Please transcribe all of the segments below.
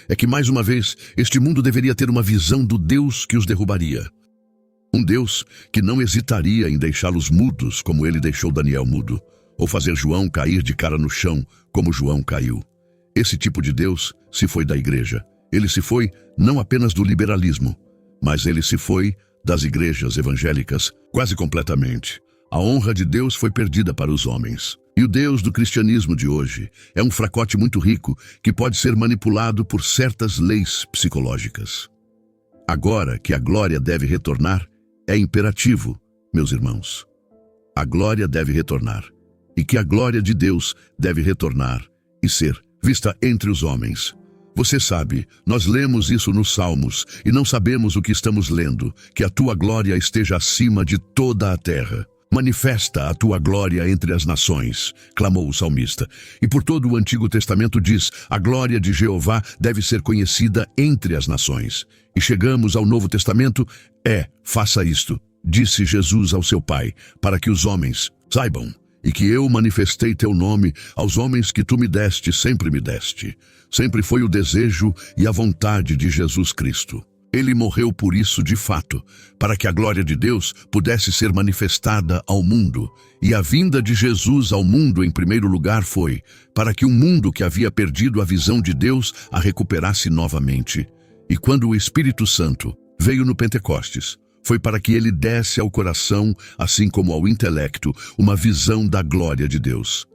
é que, mais uma vez, este mundo deveria ter uma visão do Deus que os derrubaria. Um Deus que não hesitaria em deixá-los mudos, como ele deixou Daniel mudo, ou fazer João cair de cara no chão, como João caiu. Esse tipo de Deus se foi da igreja. Ele se foi não apenas do liberalismo, mas ele se foi das igrejas evangélicas quase completamente. A honra de Deus foi perdida para os homens. E o Deus do cristianismo de hoje é um fracote muito rico que pode ser manipulado por certas leis psicológicas. Agora que a glória deve retornar, é imperativo, meus irmãos. A glória deve retornar. E que a glória de Deus deve retornar e ser vista entre os homens. Você sabe, nós lemos isso nos Salmos e não sabemos o que estamos lendo, que a tua glória esteja acima de toda a terra. Manifesta a tua glória entre as nações, clamou o salmista. E por todo o Antigo Testamento diz, a glória de Jeová deve ser conhecida entre as nações. E chegamos ao Novo Testamento, faça isto, disse Jesus ao seu Pai, para que os homens saibam, e que eu manifestei teu nome aos homens que tu me deste, sempre me deste. Sempre foi o desejo e a vontade de Jesus Cristo. Ele morreu por isso de fato, para que a glória de Deus pudesse ser manifestada ao mundo. E a vinda de Jesus ao mundo em primeiro lugar foi para que o mundo que havia perdido a visão de Deus a recuperasse novamente. E quando o Espírito Santo veio no Pentecostes, foi para que ele desse ao coração, assim como ao intelecto, uma visão da glória de Deus.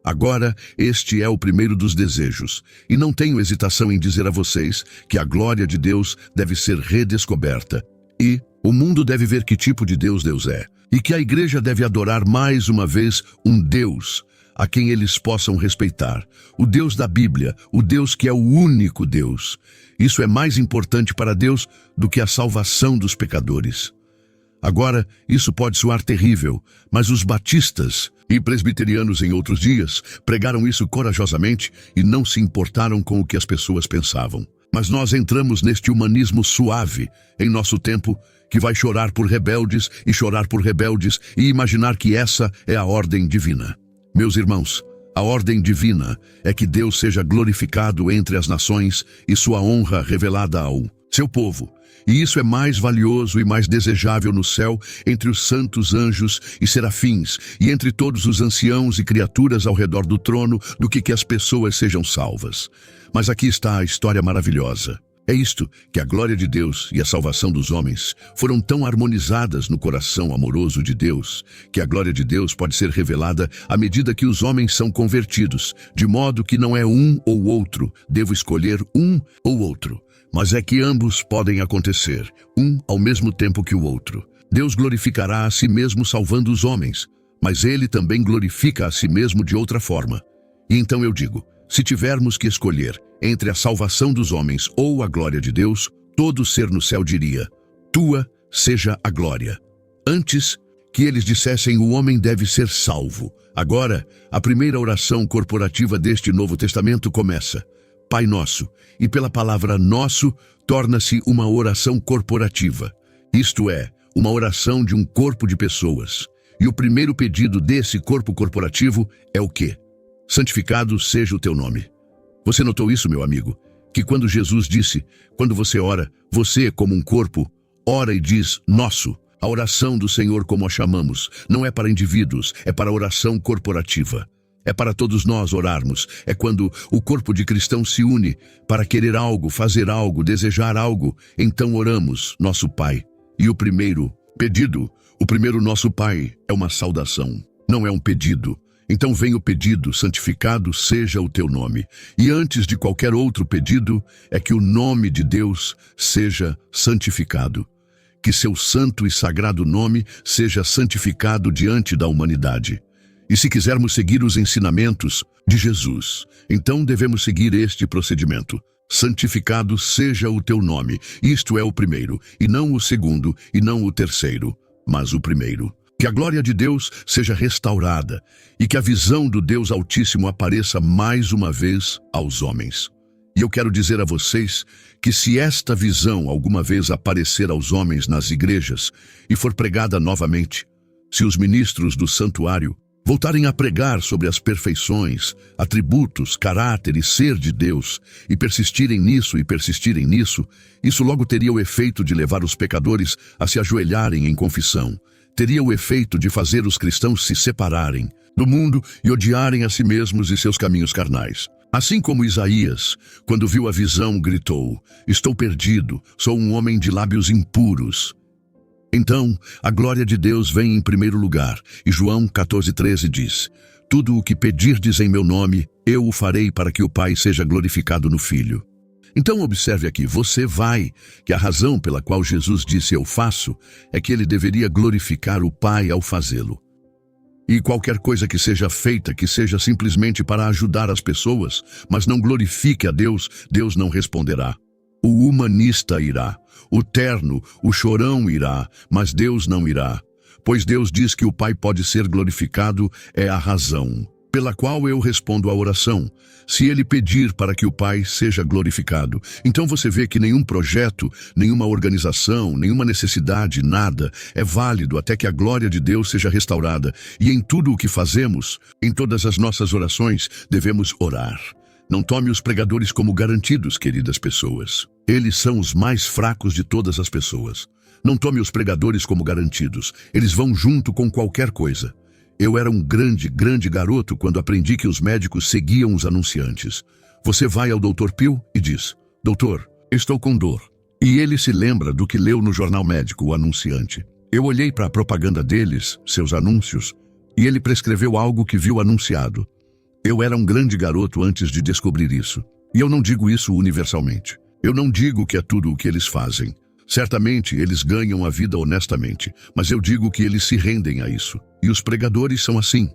Agora, este é o primeiro dos desejos, e não tenho hesitação em dizer a vocês que a glória de Deus deve ser redescoberta, e o mundo deve ver que tipo de Deus Deus é, e que a igreja deve adorar mais uma vez um Deus a quem eles possam respeitar, o Deus da Bíblia, o Deus que é o único Deus. Isso é mais importante para Deus do que a salvação dos pecadores. Agora, isso pode soar terrível, mas os batistas e presbiterianos em outros dias pregaram isso corajosamente e não se importaram com o que as pessoas pensavam. Mas nós entramos neste humanismo suave em nosso tempo, que vai chorar por rebeldes e imaginar que essa é a ordem divina. Meus irmãos, a ordem divina é que Deus seja glorificado entre as nações e sua honra revelada ao seu povo. E isso é mais valioso e mais desejável no céu entre os santos anjos e serafins e entre todos os anciãos e criaturas ao redor do trono do que as pessoas sejam salvas. Mas aqui está a história maravilhosa. É isto que a glória de Deus e a salvação dos homens foram tão harmonizadas no coração amoroso de Deus, que a glória de Deus pode ser revelada à medida que os homens são convertidos, de modo que não é um ou outro, devo escolher um ou outro, mas é que ambos podem acontecer, um ao mesmo tempo que o outro. Deus glorificará a si mesmo salvando os homens, mas ele também glorifica a si mesmo de outra forma. E então eu digo, se tivermos que escolher entre a salvação dos homens ou a glória de Deus, todo ser no céu diria, tua seja a glória. Antes que eles dissessem, o homem deve ser salvo. Agora, a primeira oração corporativa deste Novo Testamento começa, Pai Nosso, e pela palavra nosso, torna-se uma oração corporativa. Isto é, uma oração de um corpo de pessoas. E o primeiro pedido desse corpo corporativo é o quê? Santificado seja o teu nome. Você notou isso, meu amigo? Que quando Jesus disse, quando você ora, você, como um corpo, ora e diz, nosso. A oração do Senhor, como a chamamos, não é para indivíduos, é para oração corporativa. É para todos nós orarmos. É quando o corpo de cristãos se une para querer algo, fazer algo, desejar algo. Então oramos, nosso Pai. E o primeiro pedido, o primeiro nosso Pai, é uma saudação, não é um pedido. Então vem o pedido, santificado seja o teu nome. E antes de qualquer outro pedido, é que o nome de Deus seja santificado. Que seu santo e sagrado nome seja santificado diante da humanidade. E se quisermos seguir os ensinamentos de Jesus, então devemos seguir este procedimento. Santificado seja o teu nome. Isto é o primeiro, e não o segundo, e não o terceiro, mas o primeiro. Que a glória de Deus seja restaurada e que a visão do Deus Altíssimo apareça mais uma vez aos homens. E eu quero dizer a vocês que se esta visão alguma vez aparecer aos homens nas igrejas e for pregada novamente, se os ministros do santuário voltarem a pregar sobre as perfeições, atributos, caráter e ser de Deus, e persistirem nisso, isso logo teria o efeito de levar os pecadores a se ajoelharem em confissão. Teria o efeito de fazer os cristãos se separarem do mundo e odiarem a si mesmos e seus caminhos carnais. Assim como Isaías, quando viu a visão, gritou: "Estou perdido, sou um homem de lábios impuros." Então, a glória de Deus vem em primeiro lugar, e João 14:13 diz: "Tudo o que pedirdes em meu nome, eu o farei para que o Pai seja glorificado no Filho." Então observe aqui, que a razão pela qual Jesus disse "eu faço", é que ele deveria glorificar o Pai ao fazê-lo. E qualquer coisa que seja feita, que seja simplesmente para ajudar as pessoas, mas não glorifique a Deus, Deus não responderá. O humanista irá, o terno, o chorão irá, mas Deus não irá. Pois Deus diz que o Pai pode ser glorificado, é a razão pela qual eu respondo à oração. Se ele pedir para que o Pai seja glorificado, então você vê que nenhum projeto, nenhuma organização, nenhuma necessidade, nada é válido até que a glória de Deus seja restaurada. E em tudo o que fazemos, em todas as nossas orações, devemos orar. Não tome os pregadores como garantidos, queridas pessoas. Eles são os mais fracos de todas as pessoas. Não tome os pregadores como garantidos. Eles vão junto com qualquer coisa. Eu era um grande garoto quando aprendi que os médicos seguiam os anunciantes. Você vai ao Dr. Phil e diz: "Doutor, estou com dor." E ele se lembra do que leu no jornal médico, o anunciante. Eu olhei para a propaganda deles, seus anúncios, e ele prescreveu algo que viu anunciado. Eu era um grande garoto antes de descobrir isso. E eu não digo isso universalmente. Eu não digo que é tudo o que eles fazem. Certamente eles ganham a vida honestamente, mas eu digo que eles se rendem a isso. E os pregadores são assim.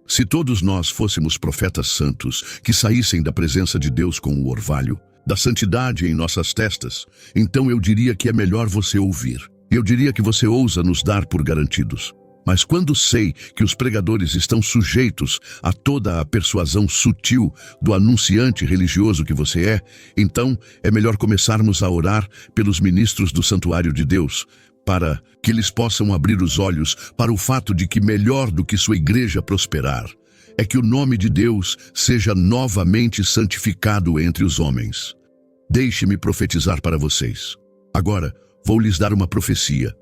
Se todos nós fôssemos profetas santos, que saíssem da presença de Deus com o orvalho da santidade em nossas testas, então eu diria que é melhor você ouvir. Eu diria que você ousa nos dar por garantidos. Mas quando sei que os pregadores estão sujeitos a toda a persuasão sutil do anunciante religioso que você é, então é melhor começarmos a orar pelos ministros do santuário de Deus, para que eles possam abrir os olhos para o fato de que melhor do que sua igreja prosperar, é que o nome de Deus seja novamente santificado entre os homens. Deixe-me profetizar para vocês. Agora, vou lhes dar uma profecia.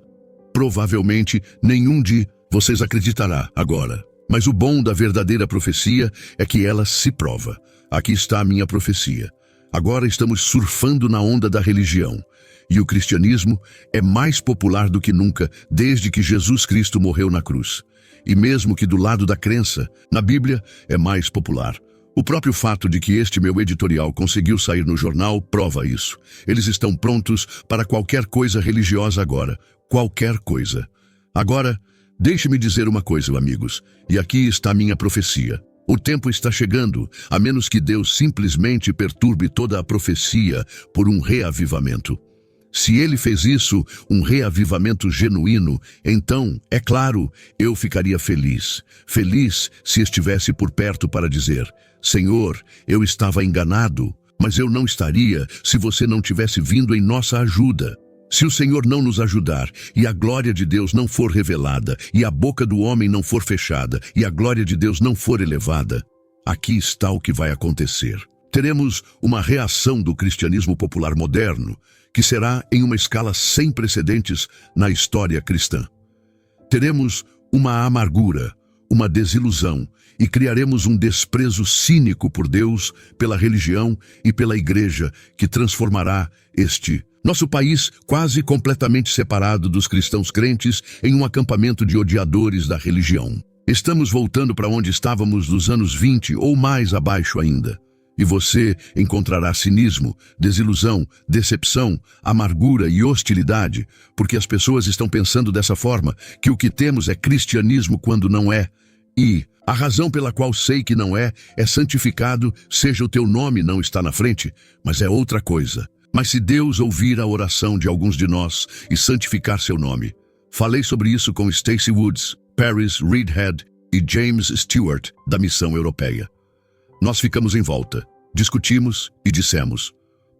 Provavelmente nenhum de vocês acreditará agora. Mas o bom da verdadeira profecia é que ela se prova. Aqui está a minha profecia. Agora estamos surfando na onda da religião. E o cristianismo é mais popular do que nunca desde que Jesus Cristo morreu na cruz. E mesmo que do lado da crença, na Bíblia, é mais popular. O próprio fato de que este meu editorial conseguiu sair no jornal prova isso. Eles estão prontos para qualquer coisa religiosa agora. Qualquer coisa. Agora, deixe-me dizer uma coisa, amigos, e aqui está a minha profecia. O tempo está chegando, a menos que Deus simplesmente perturbe toda a profecia por um reavivamento. Se ele fez isso, um reavivamento genuíno, então, é claro, eu ficaria feliz. Feliz se estivesse por perto para dizer: "Senhor, eu estava enganado, mas eu não estaria se você não tivesse vindo em nossa ajuda." Se o Senhor não nos ajudar, e a glória de Deus não for revelada, e a boca do homem não for fechada, e a glória de Deus não for elevada, aqui está o que vai acontecer. Teremos uma reação do cristianismo popular moderno, que será em uma escala sem precedentes na história cristã. Teremos uma amargura, uma desilusão, e criaremos um desprezo cínico por Deus, pela religião e pela igreja, que transformará nosso país quase completamente separado dos cristãos crentes em um acampamento de odiadores da religião. Estamos voltando para onde estávamos nos anos 20 ou mais abaixo ainda. E você encontrará cinismo, desilusão, decepção, amargura e hostilidade, porque as pessoas estão pensando dessa forma, que o que temos é cristianismo quando não é. E a razão pela qual sei que não é santificado, seja o teu nome não está na frente, mas é outra coisa. Mas se Deus ouvir a oração de alguns de nós e santificar seu nome. Falei sobre isso com Stacey Woods, Paris Reedhead e James Stewart, da Missão Europeia. Nós ficamos em volta, discutimos e dissemos: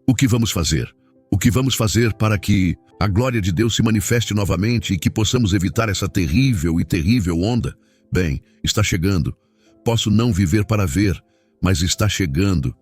o que vamos fazer? O que vamos fazer para que a glória de Deus se manifeste novamente e que possamos evitar essa terrível onda? Bem, está chegando. Posso não viver para ver, mas está chegando.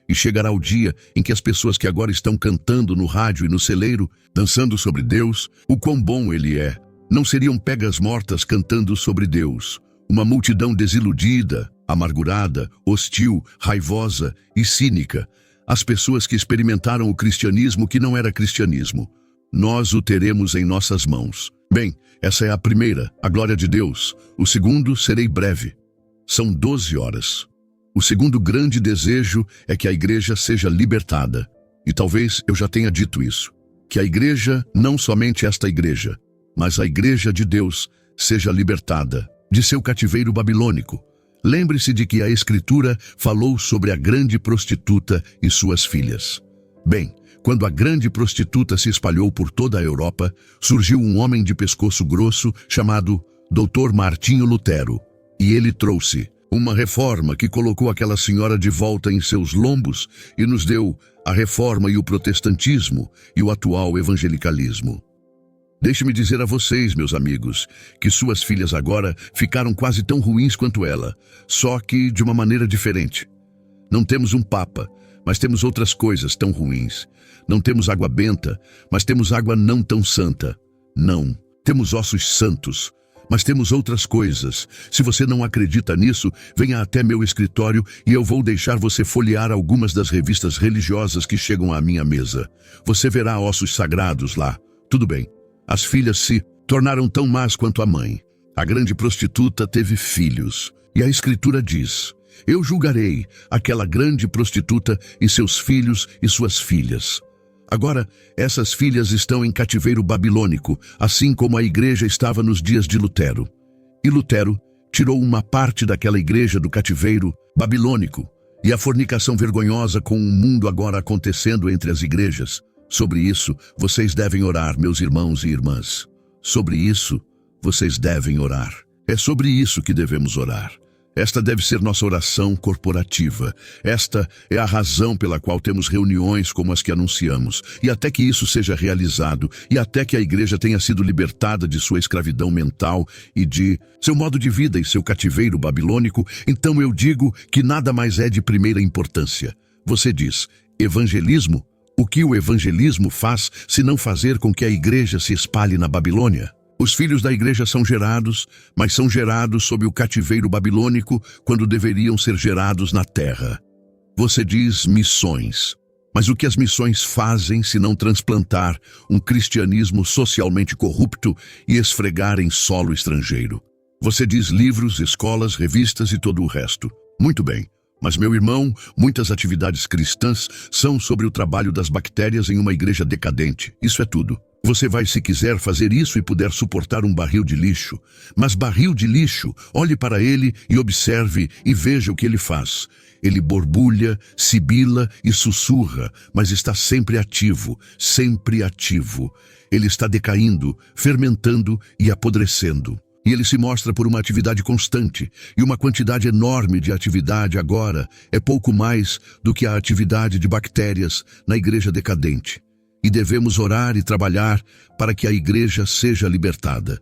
E chegará o dia em que as pessoas que agora estão cantando no rádio e no celeiro, dançando sobre Deus, o quão bom Ele é, não seriam pegas mortas cantando sobre Deus. Uma multidão desiludida, amargurada, hostil, raivosa e cínica. As pessoas que experimentaram o cristianismo que não era cristianismo. Nós o teremos em nossas mãos. Bem, essa é a primeira, a glória de Deus. O segundo, serei breve. São 12 horas. O segundo grande desejo é que a igreja seja libertada. E talvez eu já tenha dito isso. Que a igreja, não somente esta igreja, mas a igreja de Deus, seja libertada de seu cativeiro babilônico. Lembre-se de que a Escritura falou sobre a grande prostituta e suas filhas. Bem, quando a grande prostituta se espalhou por toda a Europa, surgiu um homem de pescoço grosso chamado Dr. Martinho Lutero. E ele trouxe uma reforma que colocou aquela senhora de volta em seus lombos e nos deu a reforma e o protestantismo e o atual evangelicalismo. Deixe-me dizer a vocês, meus amigos, que suas filhas agora ficaram quase tão ruins quanto ela, só que de uma maneira diferente. Não temos um papa, mas temos outras coisas tão ruins. Não temos água benta, mas temos água não tão santa. Não, temos ossos santos, mas temos outras coisas. Se você não acredita nisso, venha até meu escritório e eu vou deixar você folhear algumas das revistas religiosas que chegam à minha mesa. Você verá ossos sagrados lá. Tudo bem. As filhas se tornaram tão más quanto a mãe. A grande prostituta teve filhos. E a Escritura diz: eu julgarei aquela grande prostituta e seus filhos e suas filhas. Agora, essas filhas estão em cativeiro babilônico, assim como a igreja estava nos dias de Lutero. E Lutero tirou uma parte daquela igreja do cativeiro babilônico. E a fornicação vergonhosa com o mundo agora acontecendo entre as igrejas. Sobre isso, vocês devem orar, meus irmãos e irmãs. Sobre isso, vocês devem orar. É sobre isso que devemos orar. Esta deve ser nossa oração corporativa. Esta é a razão pela qual temos reuniões como as que anunciamos. E até que isso seja realizado, e até que a igreja tenha sido libertada de sua escravidão mental e de seu modo de vida e seu cativeiro babilônico, então eu digo que nada mais é de primeira importância. Você diz, evangelismo? O que o evangelismo faz se não fazer com que a igreja se espalhe na Babilônia? Os filhos da igreja são gerados, mas são gerados sob o cativeiro babilônico quando deveriam ser gerados na terra. Você diz missões. Mas o que as missões fazem se não transplantar um cristianismo socialmente corrupto e esfregar em solo estrangeiro? Você diz livros, escolas, revistas e todo o resto. Muito bem. Mas, meu irmão, muitas atividades cristãs são sobre o trabalho das bactérias em uma igreja decadente. Isso é tudo. Você vai, se quiser, fazer isso e puder suportar um barril de lixo. Mas barril de lixo, olhe para ele e observe e veja o que ele faz. Ele borbulha, sibila e sussurra, mas está sempre ativo, sempre ativo. Ele está decaindo, fermentando e apodrecendo. E ele se mostra por uma atividade constante, e uma quantidade enorme de atividade agora é pouco mais do que a atividade de bactérias na igreja decadente. E devemos orar e trabalhar para que a igreja seja libertada.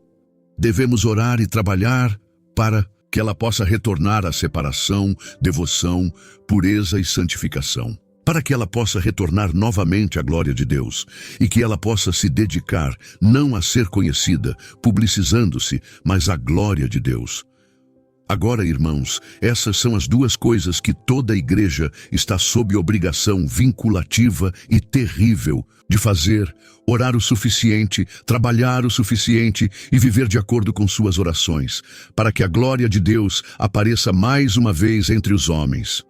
Devemos orar e trabalhar para que ela possa retornar à separação, devoção, pureza e santificação. Para que ela possa retornar novamente à glória de Deus e que ela possa se dedicar não a ser conhecida, publicizando-se, mas à glória de Deus. Agora, irmãos, essas são as duas coisas que toda a igreja está sob obrigação vinculativa e terrível de fazer: orar o suficiente, trabalhar o suficiente e viver de acordo com suas orações, para que a glória de Deus apareça mais uma vez entre os homens.